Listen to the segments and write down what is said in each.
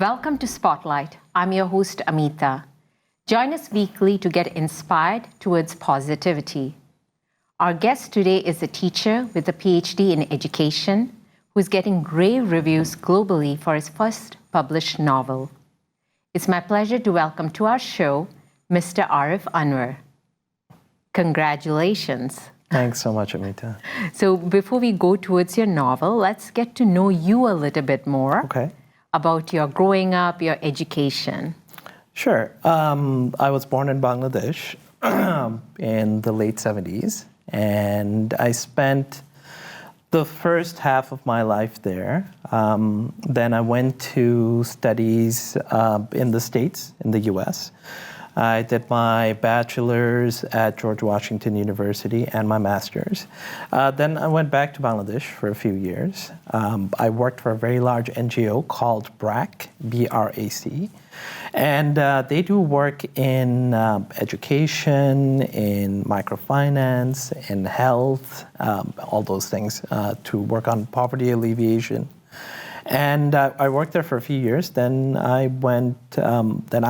Welcome to Spotlight. I'm your host, Amitha. Join us weekly to get inspired towards positivity. Our guest today is a teacher with a PhD in education who is getting rave reviews globally for his first published novel. It's my pleasure to welcome to our show Mr. Arif Anwar. Congratulations. Thanks so much, Amitha. So before we go towards your novel, let's get to know you a little bit more about your growing up, your education. Sure. I was born in Bangladesh in the late 70s, and I spent the first half of my life there. Then I went to studies in the States, in the US. I did my bachelor's at George Washington University and my master's. Then I went back to Bangladesh for a few years. I worked for a very large NGO called BRAC, B-R-A-C. And they do work in education, in microfinance, in health, all those things to work on poverty alleviation. And I worked there for a few years. Then I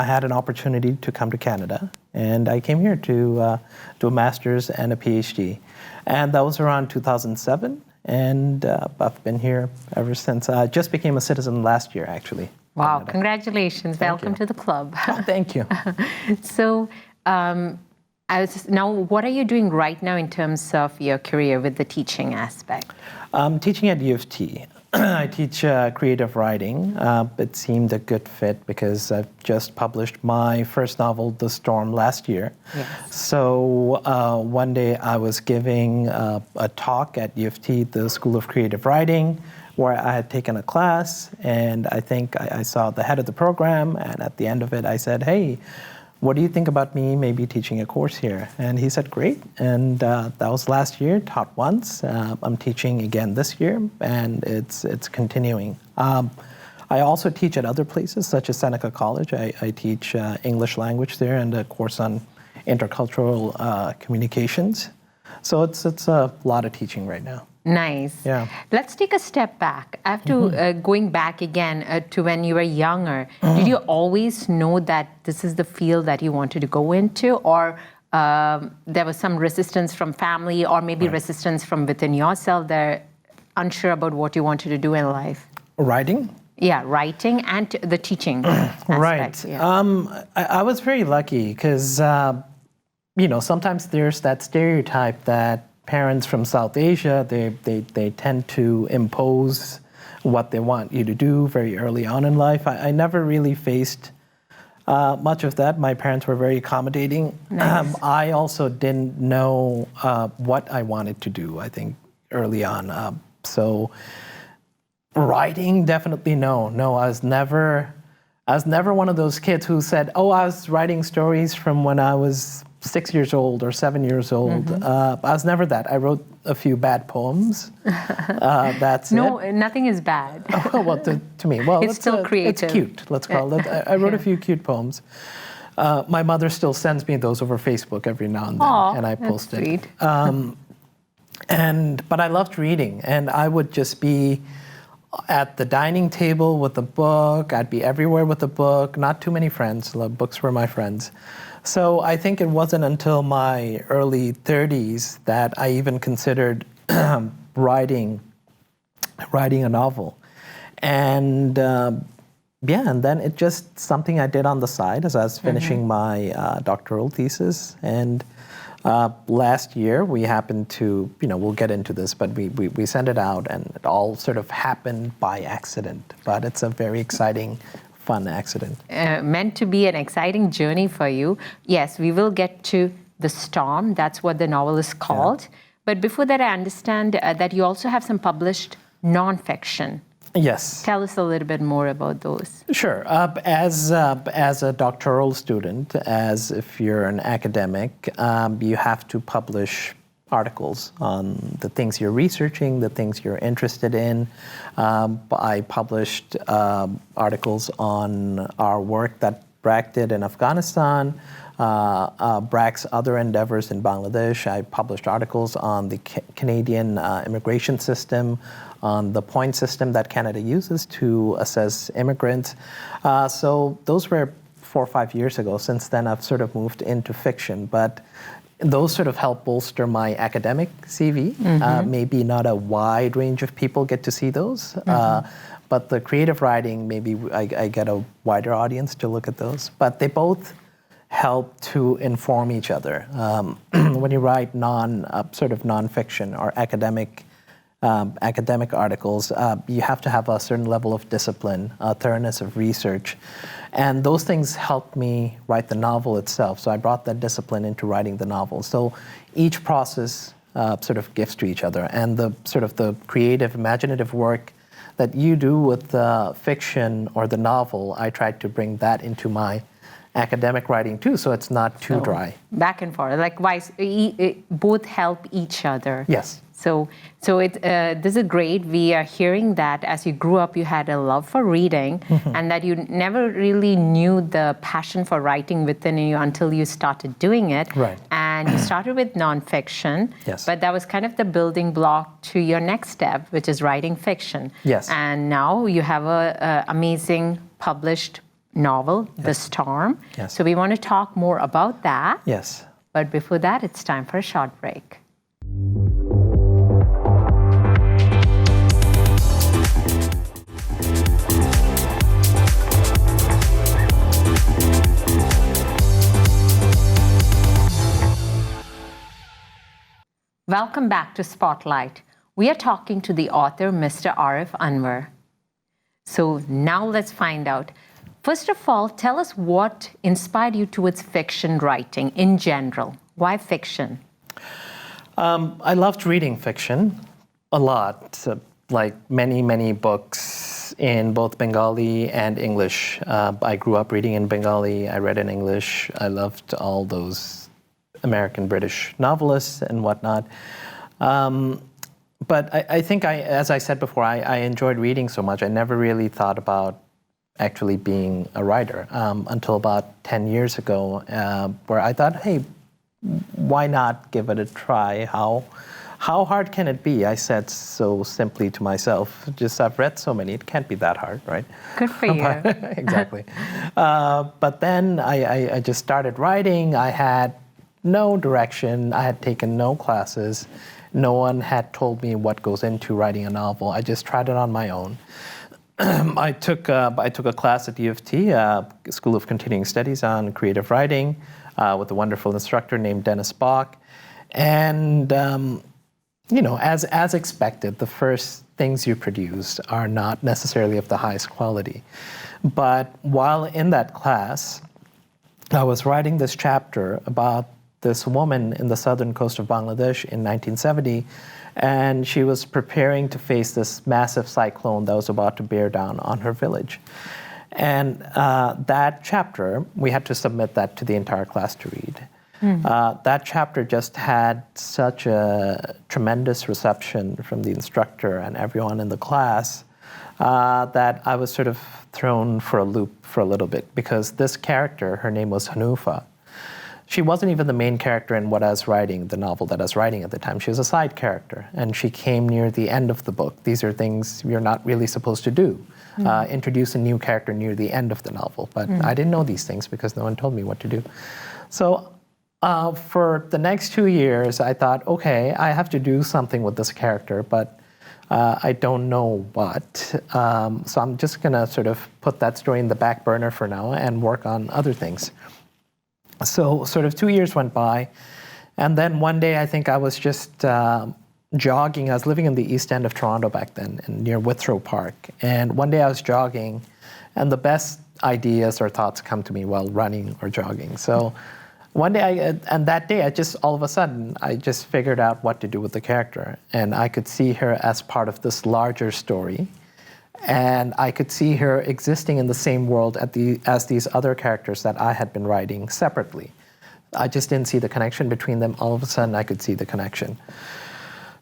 had an opportunity to come to Canada. And I came here to do a master's and a PhD. And that was around 2007. And I've been here ever since. I just became a citizen last year, actually. Wow, congratulations. Welcome to the club. Oh, thank you. So now, what are you doing right now in terms of your career with the teaching aspect? I'm teaching at U of T. I teach creative writing. It seemed a good fit because I've just published my first novel, The Storm, last year. Yes. So one day I was giving a talk at U of T, the School of Creative Writing, where I had taken a class, and I think I saw the head of the program, and at the end of it I said, hey, what do you think about me maybe teaching a course here? And he said, great. And that was last year, taught once. I'm teaching again this year, and it's continuing. I also teach at other places, such as Seneca College. I teach English language there and a course on intercultural communications. So it's a lot of teaching right now. Nice. Yeah. Let's take a step back. After going back again to when you were younger, did you always know that this is the field that you wanted to go into, or there was some resistance from family, or maybe resistance from within yourself that unsure about what you wanted to do in life? Writing? Yeah, writing and the teaching aspect. Right. Yeah. I was very lucky because, sometimes there's that stereotype that parents from South Asia, they tend to impose what they want you to do very early on in life. I never really faced much of that. My parents were very accommodating. Nice. I also didn't know what I wanted to do, I think, early on. So writing, definitely no. No, I was never one of those kids who said, oh, I was writing stories from when I was 6 years old or 7 years old. I was never that. I wrote a few bad poems. That's No, it. nothing is bad. Well, to me, well, it's still creative. It's cute, let's call it. I wrote a few cute poems. My mother still sends me those over Facebook every now and then, and I post it. But I loved reading, and I would just be at the dining table with a book. I'd be everywhere with a book. Not too many friends. Books were my friends. So I think it wasn't until my early 30s that I even considered writing a novel. And and then it just something I did on the side as I was finishing my doctoral thesis. And last year we happened to, we'll get into this, but we sent it out, and it all sort of happened by accident. But it's a very exciting, fun accident. Meant to be an exciting journey for you. Yes, we will get to The Storm. That's what the novel is called. Yeah. But before that, I understand that you also have some published nonfiction. Yes. Tell us a little bit more about those. Sure. As a doctoral student, as if you're an academic, you have to publish articles on the things you're researching, the things you're interested in. I published articles on our work that BRAC did in Afghanistan, Brack's other endeavors in Bangladesh. I published articles on the Canadian immigration system, on the point system that Canada uses to assess immigrants. So those were 4 or 5 years ago. Since then, I've sort of moved into fiction, but those sort of help bolster my academic CV. Maybe not a wide range of people get to see those, but the creative writing, maybe I get a wider audience to look at those. But they both help to inform each other. When you write sort of nonfiction or academic articles, you have to have a certain level of discipline, thoroughness of research. And those things helped me write the novel itself. So I brought that discipline into writing the novel. So each process sort of gives to each other. And the sort of the creative, imaginative work that you do with the fiction or the novel, I tried to bring that into my academic writing too, so it's not too dry. Back and forth, likewise, both help each other. Yes. So this is great. We are hearing that as you grew up, you had a love for reading, and that you never really knew the passion for writing within you until you started doing it. Right. And you started with nonfiction. Yes. But that was kind of the building block to your next step, which is writing fiction. Yes. And now you have a amazing published novel, Yes. The Storm. Yes. So we want to talk more about that. Yes. But before that, it's time for a short break. Welcome back to Spotlight. We are talking to the author, Mr. Arif Anwar. So now let's find out. First of all, tell us what inspired you towards fiction writing in general. Why fiction? I loved reading fiction a lot, like many books in both Bengali and English. I grew up reading in Bengali, I read in English. I loved all those American, British novelists and whatnot. But I think, as I said before, I enjoyed reading so much. I never really thought about actually being a writer until about 10 years ago, where I thought, hey, why not give it a try? How hard can it be? I said so simply to myself, just I've read so many, it can't be that hard, right? Good for you. Exactly. But then I just started writing. I had no direction. I had taken no classes. No one had told me what goes into writing a novel. I just tried it on my own. I took a class at U of T, School of Continuing Studies, on creative writing with a wonderful instructor named Dennis Bach. And as expected, the first things you produce are not necessarily of the highest quality. But while in that class, I was writing this chapter about this woman in the southern coast of Bangladesh in 1970, and she was preparing to face this massive cyclone that was about to bear down on her village. And that chapter, we had to submit that to the entire class to read. That chapter just had such a tremendous reception from the instructor and everyone in the class that I was sort of thrown for a loop for a little bit, because this character, her name was Hanufa. She wasn't even the main character in what I was writing, the novel that I was writing at the time. She was a side character, and she came near the end of the book. These are things you're not really supposed to do, introduce a new character near the end of the novel. But I didn't know these things because no one told me what to do. So for the next 2 years, I thought, okay, I have to do something with this character, but I don't know what. So I'm just going to sort of put that story in the back burner for now and work on other things. So sort of 2 years went by, and then one day I think I was just jogging. I was living in the East End of Toronto back then, near Withrow Park. And one day I was jogging, and the best ideas or thoughts come to me while running or jogging. So one day, and that day, all of a sudden, I just figured out what to do with the character. And I could see her as part of this larger story. And I could see her existing in the same world as these other characters that I had been writing separately. I just didn't see the connection between them. All of a sudden, I could see the connection.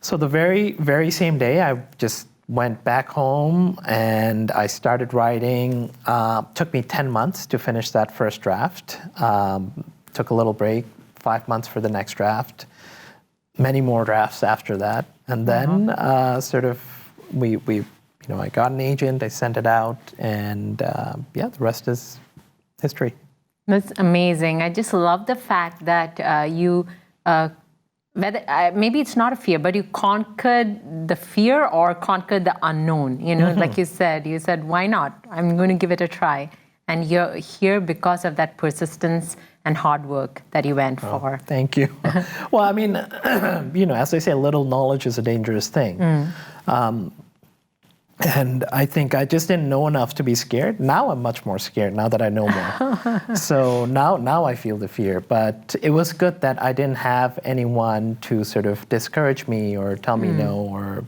So the very, very same day, I just went back home and I started writing. Took me 10 months to finish that first draft. took a little break, 5 months for the next draft, many more drafts after that. And then I got an agent, I sent it out, and the rest is history. That's amazing. I just love the fact that you, maybe it's not a fear, but you conquered the fear or conquered the unknown. Like you said, why not? I'm going to give it a try. And you're here because of that persistence and hard work that you went for. Thank you. Well, I mean, as they say, little knowledge is a dangerous thing. And I think I just didn't know enough to be scared. Now I'm much more scared now that I know more. So now I feel the fear. But it was good that I didn't have anyone to sort of discourage me or tell me no or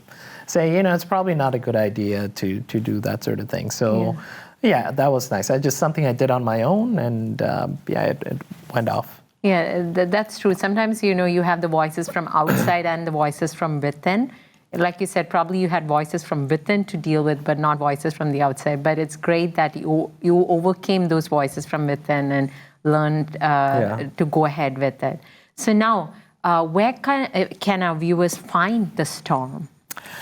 say, it's probably not a good idea to do that sort of thing. So yeah, that was nice. Just something I did on my own, and it went off. Yeah, that's true. Sometimes, you have the voices from outside and the voices from within. Like you said, probably you had voices from within to deal with, but not voices from the outside. But it's great that you overcame those voices from within and learned to go ahead with it. So now, where can our viewers find The Storm?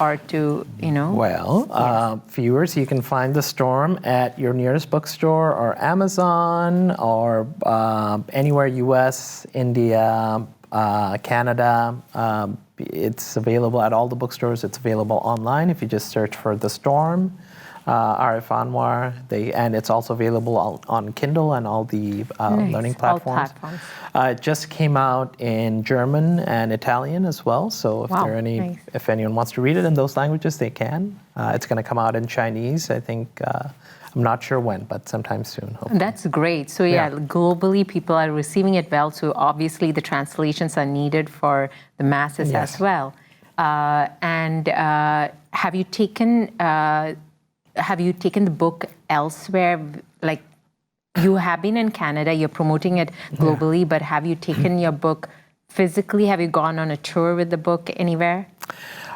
Or to, Well, viewers, you can find The Storm at your nearest bookstore or Amazon or anywhere U.S., India, Canada. It's available at all the bookstores. It's available online if you just search for The Storm, Arif Anwar. And it's also available on Kindle and all the learning platforms. It just came out in German and Italian as well. So if anyone wants to read it in those languages, they can. It's going to come out in Chinese, I think. I'm not sure when, but sometime soon, hopefully. That's great. So globally people are receiving it well. So obviously the translations are needed for the masses as well. And have you taken the book elsewhere? Like, you have been in Canada, you're promoting it globally, but have you taken your book physically? Have you gone on a tour with the book anywhere?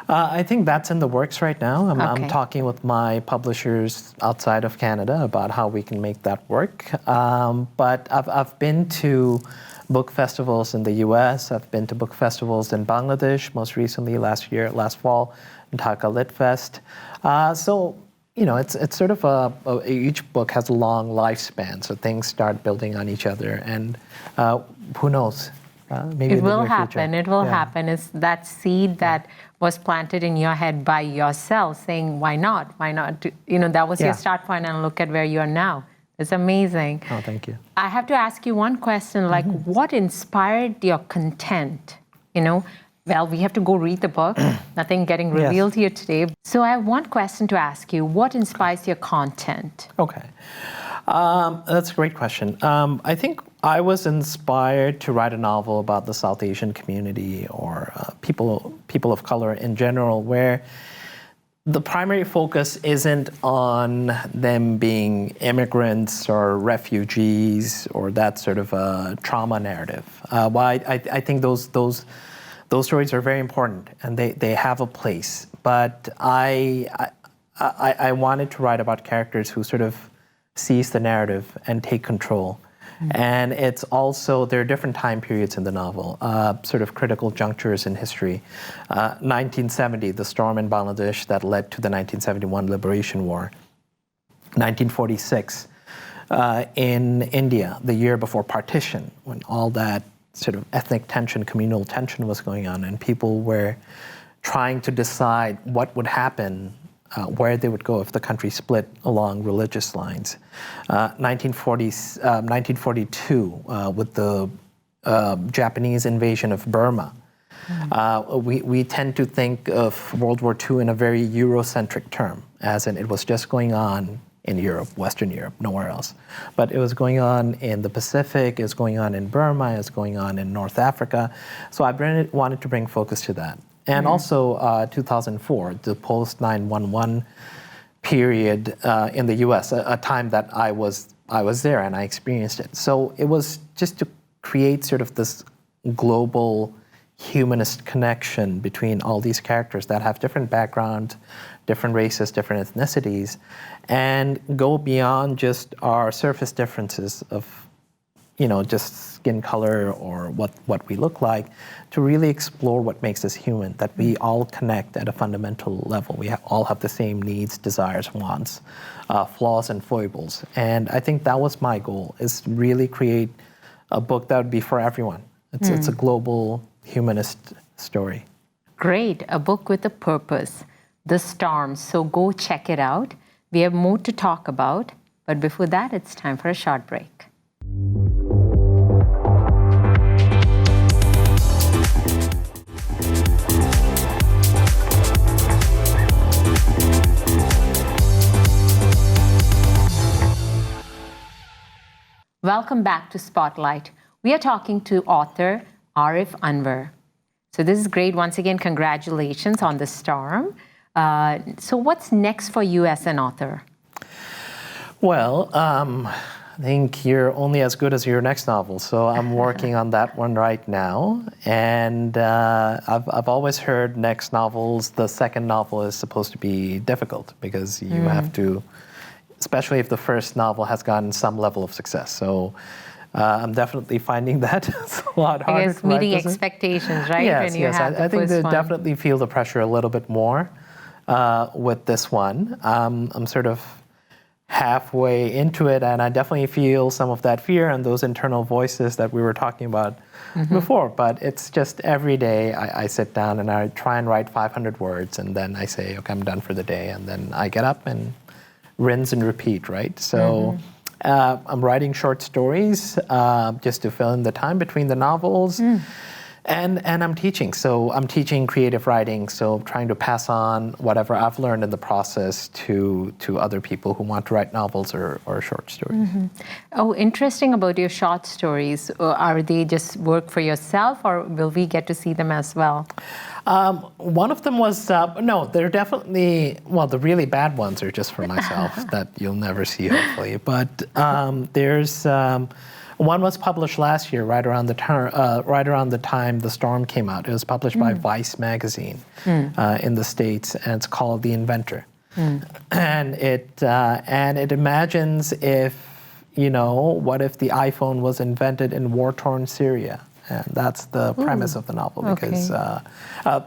I think that's in the works right now. I'm talking with my publishers outside of Canada about how we can make that work. But I've been to book festivals in the U.S. I've been to book festivals in Bangladesh, most recently last fall, in Dhaka Lit Fest. It's sort of each book has a long lifespan, so things start building on each other, and who knows? Maybe it will happen. Future. It will happen. It's that seed that was planted in your head by yourself, saying, "Why not? Why not?" That was your start point, and look at where you are now. It's amazing. Oh, thank you. I have to ask you one question. Like, what inspired your content? Well, we have to go read the book. Nothing getting revealed here today. So I have one question to ask you. What inspires your content? Okay. That's a great question. I think I was inspired to write a novel about the South Asian community or people of color in general, where the primary focus isn't on them being immigrants or refugees or that sort of a trauma narrative. I think those stories are very important and they have a place. But I wanted to write about characters who sort of seize the narrative and take control. And it's also, there are different time periods in the novel, sort of critical junctures in history. 1970, the storm in Bangladesh that led to the 1971 Liberation War. 1946, in India, the year before partition, when all that sort of ethnic tension, communal tension was going on, and people were trying to decide what would happen, where they would go if the country split along religious lines. 1942, with the Japanese invasion of Burma. We tend to think of World War II in a very Eurocentric term, as in it was just going on in Europe, Western Europe, nowhere else. But it was going on in the Pacific, it was going on in Burma, it was going on in North Africa. So I wanted to bring focus to that. And also 2004, the post-9/11 period in the U.S., a time that I was there and I experienced it. So it was just to create sort of this global humanist connection between all these characters that have different backgrounds, different races, different ethnicities, and go beyond just our surface differences of just skin color or what we look like, to really explore what makes us human, that we all connect at a fundamental level. We all have the same needs, desires, wants, flaws and foibles. And I think that was my goal, is really create a book that would be for everyone. It's a global humanist story. Great, a book with a purpose, The Storm. So go check it out. We have more to talk about, but before that, it's time for a short break. Welcome back to Spotlight. We are talking to author Arif Anwar. So this is great. Once again, congratulations on The Storm. So what's next for you as an author? Well, I think you're only as good as your next novel. So I'm working on that one right now. And I've always heard next novels, the second novel is supposed to be difficult because you have to, especially if the first novel has gotten some level of success. So I'm definitely finding that it's a lot harder. I guess meeting expectations, right? Yes, when you have the I think they first one. definitely feel the pressure a little bit more with this one. I'm sort of halfway into it, and I definitely feel some of that fear and those internal voices that we were talking about before. But it's just every day I sit down and I try and write 500 words, and then I say, okay, I'm done for the day, and then I get up and rinse and repeat, right? So I'm writing short stories just to fill in the time between the novels. And I'm teaching. So I'm teaching creative writing. So trying to pass on whatever I've learned in the process to other people who want to write novels or short stories. Oh, interesting about your short stories. Are they just work for yourself, or will we get to see them as well? One of them was, no, they're definitely, well, the really bad ones are just for myself that you'll never see, hopefully. But there's, one was published last year, right around the time The Storm came out. It was published by Vice magazine in the States, and it's called The Inventor. And it imagines what if the iPhone was invented in war-torn Syria. And that's the premise of the novel, because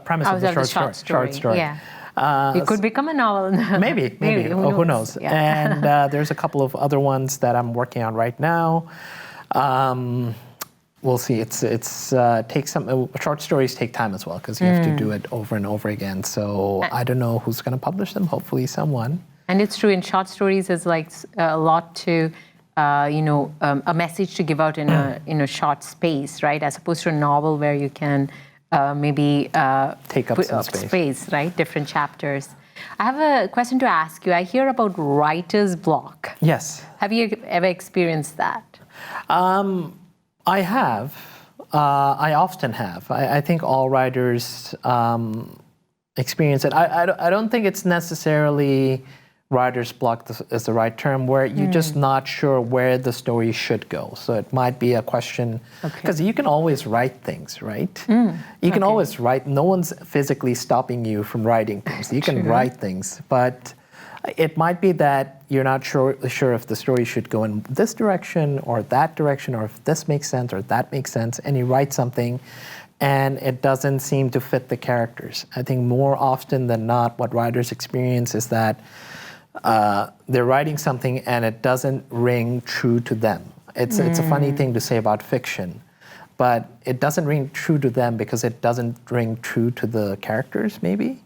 premise of the short story. Yeah. It could become a novel. Maybe. Who knows? Yeah. And there's a couple of other ones that I'm working on right now. We'll see. It's takes some. Short stories take time as well, because you have to do it over and over again. So I don't know who's going to publish them. Hopefully, someone. And it's true. In short stories, it's like a lot to. A message to give out in a short space, right? As opposed to a novel where you can maybe take up some space, right? Different chapters. I have a question to ask you. I hear about writer's block. Yes. Have you ever experienced that? I have. I often have. I think all writers experience it. I don't think it's necessarily writer's block is the right term, where you're just not sure where the story should go. So it might be a question, because you can always write things, right? You can always write. No one's physically stopping you from writing things. You can write things, but it might be that you're not sure if the story should go in this direction or that direction, or if this makes sense or that makes sense, and you write something and it doesn't seem to fit the characters. I think more often than not, what writers experience is that they're writing something and it doesn't ring true to them. It's a funny thing to say about fiction, but it doesn't ring true to them because it doesn't ring true to the characters, maybe.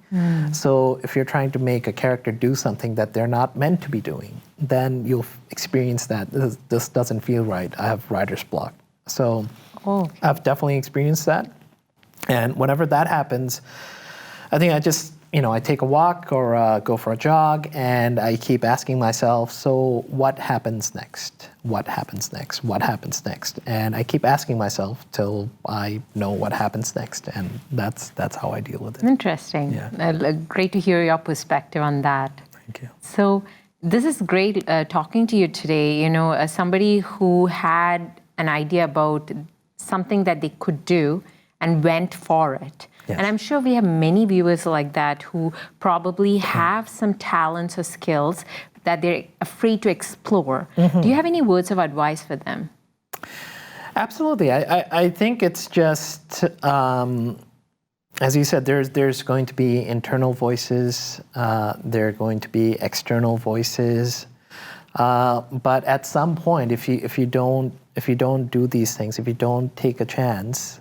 So if you're trying to make a character do something that they're not meant to be doing, then you'll experience that this doesn't feel right. I have writer's block. So I've definitely experienced that. And whenever that happens, I think I just, I take a walk or go for a jog, and I keep asking myself, so what happens next? What happens next? What happens next? And I keep asking myself till I know what happens next, and that's how I deal with it. Interesting. Yeah. Great to hear your perspective on that. Thank you. So this is great talking to you today. As somebody who had an idea about something that they could do and went for it. Yes. And I'm sure we have many viewers like that who probably have some talents or skills that they're afraid to explore. Do you have any words of advice for them? Absolutely. I think it's just, as you said, there's going to be internal voices, there are going to be external voices, but at some point, if you don't do these things, if you don't take a chance,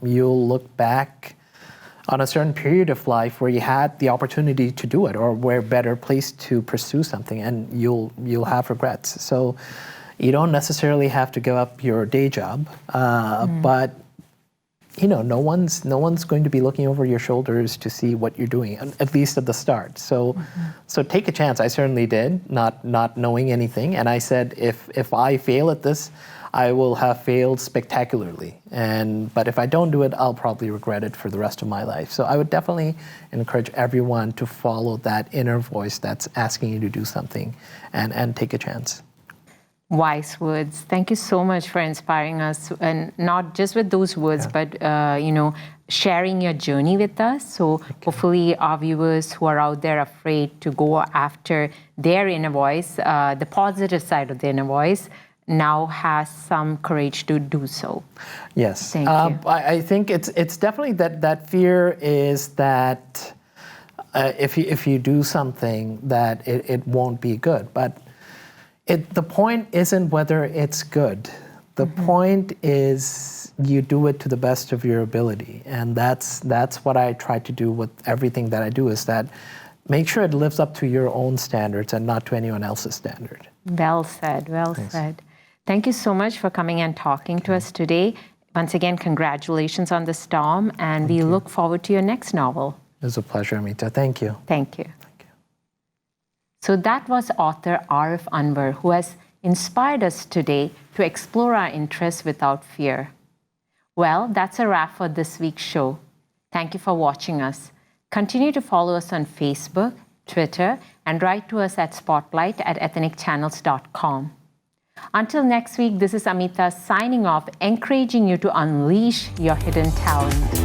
you'll look back on a certain period of life where you had the opportunity to do it, or were better placed to pursue something, and you'll have regrets. So you don't necessarily have to give up your day job, but no one's going to be looking over your shoulders to see what you're doing, at least at the start. So take a chance. I certainly did, not knowing anything, and I said, if I fail at this, I will have failed spectacularly. But if I don't do it, I'll probably regret it for the rest of my life. So I would definitely encourage everyone to follow that inner voice that's asking you to do something, and take a chance. Wise words. Thank you so much for inspiring us, and not just with those words, but sharing your journey with us. So hopefully our viewers who are out there afraid to go after their inner voice, the positive side of the inner voice, now has some courage to do so. Yes. Thank you. I think it's definitely that fear is that if you do something that it won't be good. But the point isn't whether it's good. The point is you do it to the best of your ability. And that's what I try to do with everything that I do, is that make sure it lives up to your own standards and not to anyone else's standard. Well said, well Thanks. said. Thank you so much for coming and talking to us today. Once again, congratulations on the storm, and we look forward to your next novel. It was a pleasure, Amitha. Thank you. Thank you. So that was author Arif Anwar, who has inspired us today to explore our interests without fear. Well, that's a wrap for this week's show. Thank you for watching us. Continue to follow us on Facebook, Twitter, and write to us at spotlight@ethnicchannels.com. Until next week, this is Amitha signing off, encouraging you to unleash your hidden talent.